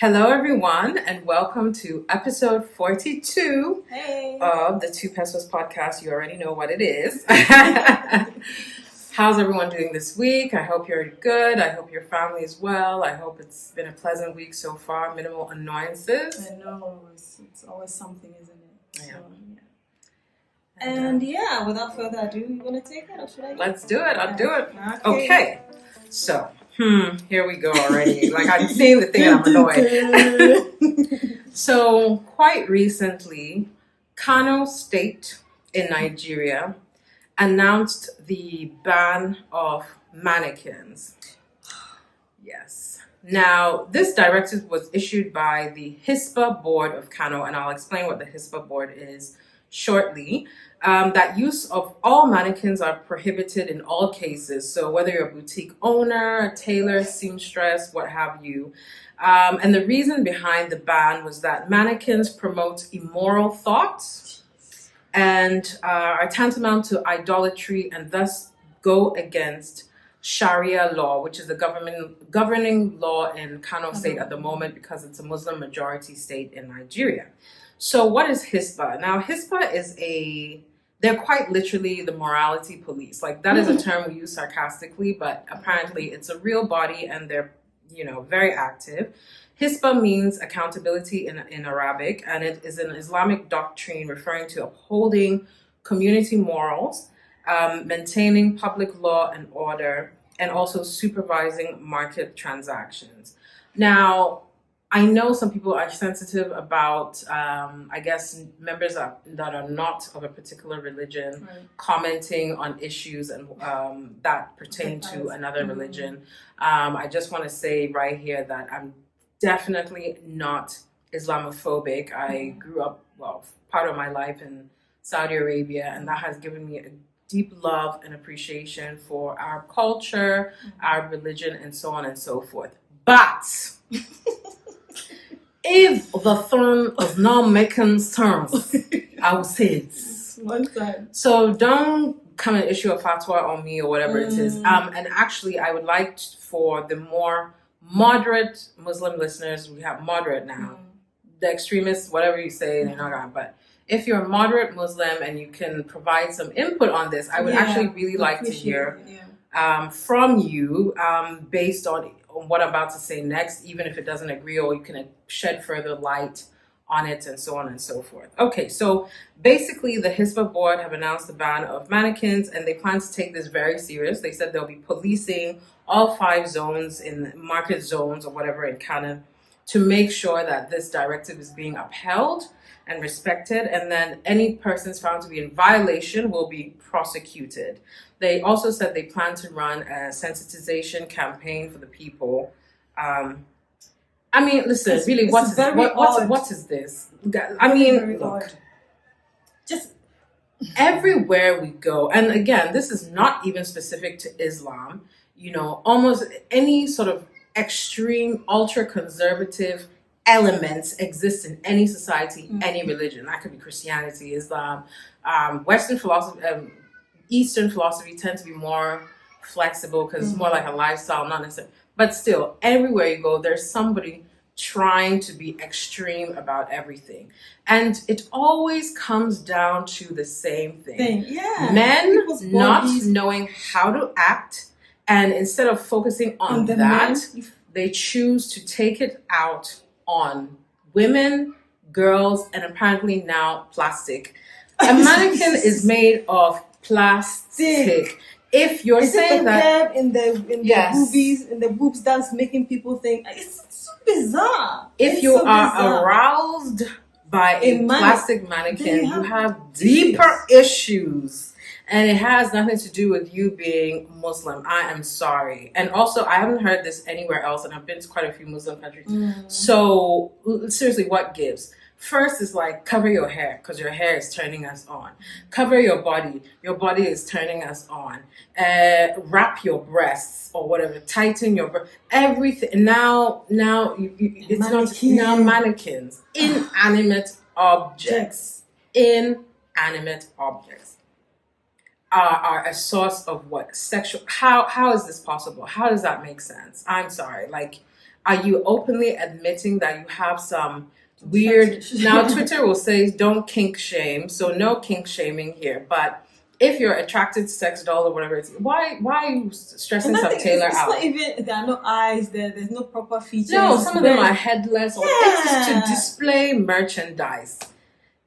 Hello, everyone, and welcome to episode 42 Hey. of the Two Pesewas podcast. You already know what it is. How's everyone doing this week? I hope you're good. I hope your family is well. I hope it's been a pleasant week so far. Minimal annoyances. I know, it's always something, isn't it? Yeah. So, And without further ado, you want to take it or should I? Let's do it. I'll do it. Okay. So, here we go already. Like, I'm seeing the thing and I'm annoyed. So, quite recently, Kano State in Nigeria announced the ban of mannequins. Yes. Now, this directive was issued by the HISPA board of Kano, and I'll explain what the HISPA board is shortly. That use of all mannequins are prohibited in all cases. So whether you're a boutique owner, a tailor, seamstress, what have you. And the reason behind the ban was that mannequins promote immoral thoughts and are tantamount to idolatry and thus go against Sharia law, which is the governing law in Kano State at the moment because it's a Muslim majority state in Nigeria. So what is HISPA? Now, HISPA is they're quite literally the morality police. Like, that is a term we use sarcastically, but apparently it's a real body and they're, very active. HISPA means accountability in Arabic, and it is an Islamic doctrine referring to upholding community morals, maintaining public law and order, and also supervising market transactions. Now, I know some people are sensitive about, members that are not of a particular religion commenting on issues and that pertain to another religion. I just want to say right here that I'm definitely not Islamophobic. I grew up, part of my life in Saudi Arabia, and that has given me a deep love and appreciation for our culture, our religion, and so on and so forth. But if the term is not making sense, I will say it. One time. So don't come and issue a fatwa on me or whatever it is. And actually, I would like for the more moderate Muslim listeners, we have moderate now. The extremists, whatever you say, they're not gonna. But if you're a moderate Muslim and you can provide some input on this, I would actually really like to hear from you based on what I'm about to say next, even if it doesn't agree, or you can shed further light on it and so on and so forth. Okay, so basically the HISPA board have announced the ban of mannequins and they plan to take this very serious. They said they'll be policing all 5 zones in market zones or whatever in Kano to make sure that this directive is being upheld and respected, and then any persons found to be in violation will be prosecuted. They also said they plan to run a sensitization campaign for the people. Listen, really, what is this? Look, just everywhere we go, and again, this is not even specific to Islam, almost any sort of extreme, ultra-conservative elements exist in any society, any religion. That could be Christianity, Islam, Western philosophy, Eastern philosophy tend to be more flexible because it's more like a lifestyle, not necessarily. But still, everywhere you go, there's somebody trying to be extreme about everything. And it always comes down to the same thing. Men not knowing how to act, and instead of focusing on that, they choose to take it out on women, girls, and apparently now plastic. A mannequin is made of plastic. If you're saying that in the boobs that's making people think it's so bizarre. If you are aroused by a plastic mannequin, you have deeper issues. And it has nothing to do with you being Muslim. I am sorry. And also, I haven't heard this anywhere else, and I've been to quite a few Muslim countries. So, seriously, what gives? First is like, cover your hair, because your hair is turning us on. Cover your body is turning us on. Wrap your breasts or whatever, tighten your breasts, everything. Now it's not now mannequins, inanimate objects are a source of what? Sexual. How is this possible? How does that make sense? I'm sorry. Like, are you openly admitting that you have some weird? Now Twitter will say don't kink shame, so no kink shaming here. But if you're attracted to sex doll or whatever it's, why are you stressing And I some think Taylor it's out? not even, there are no eyes there, there's no proper features. No, some of them are headless, or it's Yeah. to display merchandise.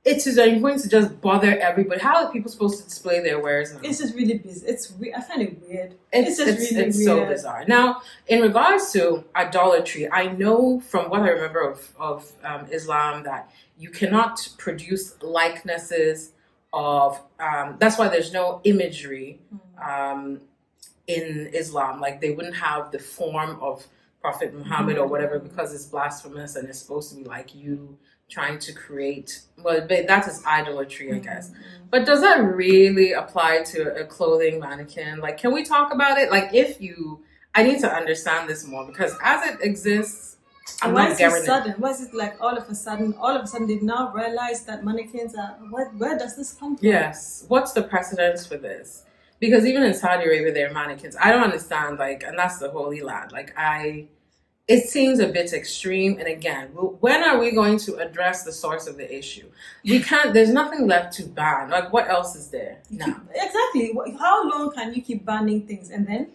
It is going to just bother everybody. How are people supposed to display their wares now? It's just really busy. It's I find it weird. It's so bizarre. Now, in regards to idolatry, I know from what I remember of Islam that you cannot produce likenesses of. That's why there's no imagery in Islam. Like they wouldn't have the form of Prophet Muhammad or whatever because it's blasphemous and it's supposed to be like you trying to create. Well, that is idolatry, I guess. But does that really apply to a clothing mannequin? Like, can we talk about it? Like, I need to understand this more because as it exists, I'm why not is it getting sudden? Why is it like all of a sudden they've now realized that mannequins are, where does this come from? Yes. What's the precedence for this? Because even in Saudi Arabia, there are mannequins. I don't understand, like, and that's the Holy Land. Like, it seems a bit extreme. And again, when are we going to address the source of the issue? We can't, there's nothing left to ban. Like, what else is there? No. Exactly. How long can you keep banning things? And then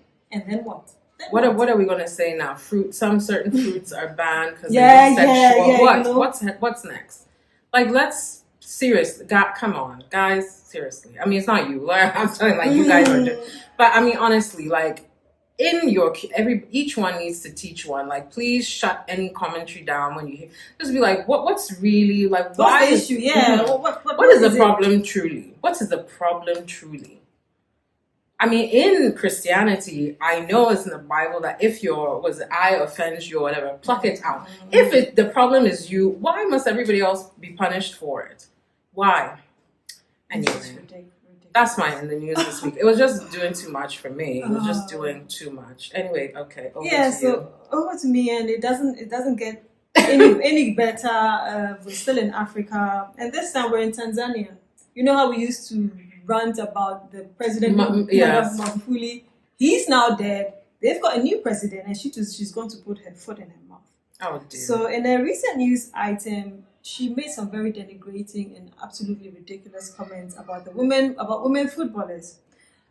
what? What are we going to say now? Some certain fruits are banned because they're sexual. You know? What's next? Like, let's seriously, God, come on, guys, seriously. I mean, it's not you. I'm telling like you guys are doing, but I mean, honestly, like in your each one needs to teach one. Like, please shut any commentary down when you hear. Just be like, what's really like? What's the issue? Yeah. What is the problem truly? What is the problem truly? I mean, in Christianity, I know it's in the Bible that if your eye offends you or whatever, pluck it out. If the problem is you, why must everybody else be punished for it? Why? Anyway, that's my in the news this week. It was just doing too much for me. It was just doing too much. Anyway, okay. Over to me, and it doesn't get any better. We're still in Africa, and this time we're in Tanzania. You know how we used to rant about the president Magufuli. He's now dead. They've got a new president, and she's going to put her foot in her mouth. Oh dear. So in a recent news item, she made some very denigrating and absolutely ridiculous comments about women footballers.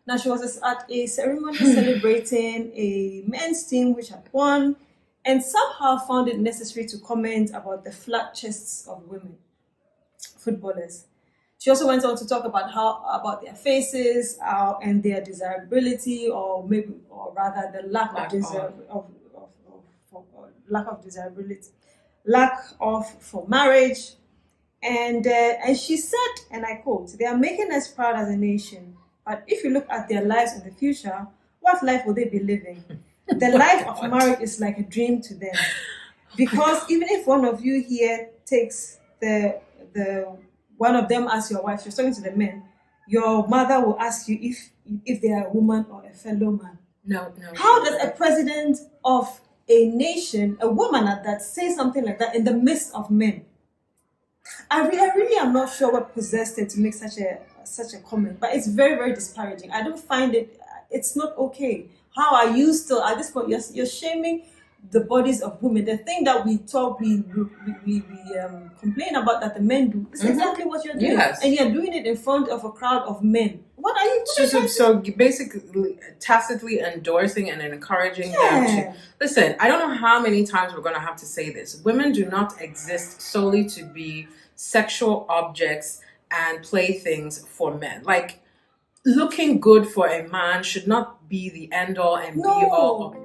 Now she was at a ceremony celebrating a men's team which had won, and somehow found it necessary to comment about the flat chests of women footballers. She also went on to talk about their faces and their desirability, or rather the lack of desirability, lack of for marriage, and she said, and I quote, "They are making us proud as a nation, but if you look at their lives in the future, what life will they be living? The life of marriage is like a dream to them, because even if one of you here takes the one of them as your wife," you're talking to the men, "your mother will ask you if they are a woman or a fellow man." No. How does a president of a nation, a woman at that, say something like that in the midst of men? I really am not sure what possessed her to make such a comment, but it's very, very disparaging. I don't find it. It's not okay. How are you still at this point? You're shaming the bodies of women. The thing that we complain about that the men do is exactly what you're doing. Yes. And you're doing it in front of a crowd of men. What are you doing? So basically tacitly endorsing and encouraging them to listen. I don't know how many times we're going to have to say this. Women do not exist solely to be sexual objects and playthings for men. Like, looking good for a man should not be the end all and be all.